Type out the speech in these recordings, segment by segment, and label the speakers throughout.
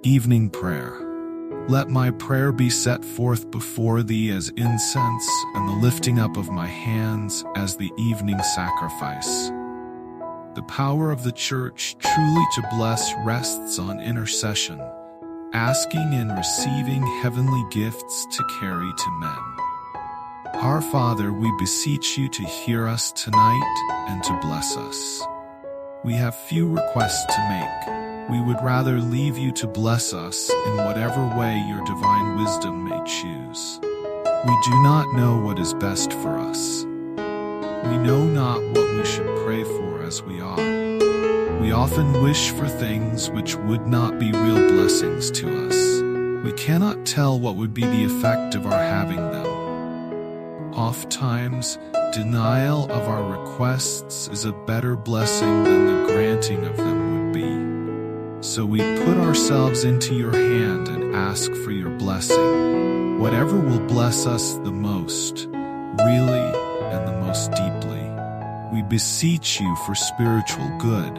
Speaker 1: Evening Prayer. Let my prayer be set forth before thee as incense, and the lifting up of my hands as the evening sacrifice. The power of the Church truly to bless rests on intercession, asking and receiving heavenly gifts to carry to men. Our Father, we beseech you to hear us tonight and to bless us. We have few requests to make. We would rather leave you to bless us in whatever way your divine wisdom may choose. We do not know what is best for us. We know not what we should pray for as we ought. We often wish for things which would not be real blessings to us. We cannot tell what would be the effect of our having them. Ofttimes, denial of our requests is a better blessing than the granting of them would be. So we put ourselves into your hand and ask for your blessing, whatever will bless us the most, really and the most deeply. We beseech you for spiritual good,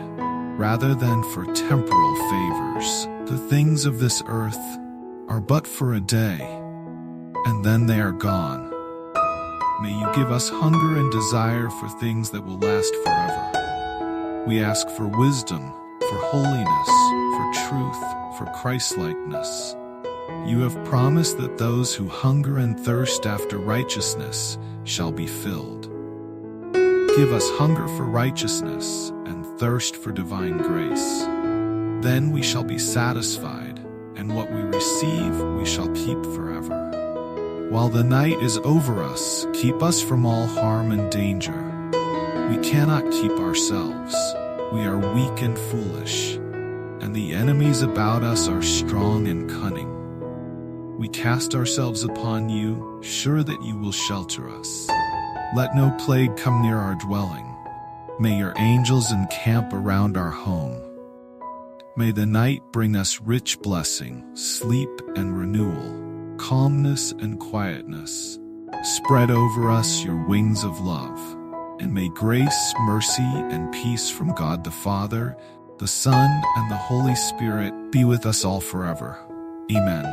Speaker 1: rather than for temporal favors. The things of this earth are but for a day, and then they are gone. May you give us hunger and desire for things that will last forever. We ask for wisdom, for holiness, for truth, for Christlikeness. You have promised that those who hunger and thirst after righteousness shall be filled. Give us hunger for righteousness and thirst for divine grace. Then we shall be satisfied, and what we receive we shall keep forever. While the night is over us, keep us from all harm and danger. We cannot keep ourselves. We are weak and foolish, and the enemies about us are strong and cunning. We cast ourselves upon you, sure that you will shelter us. Let no plague come near our dwelling. May your angels encamp around our home. May the night bring us rich blessing, sleep and renewal, calmness and quietness. Spread over us your wings of love. And may grace, mercy, and peace from God the Father, the Son, and the Holy Spirit be with us all forever. Amen.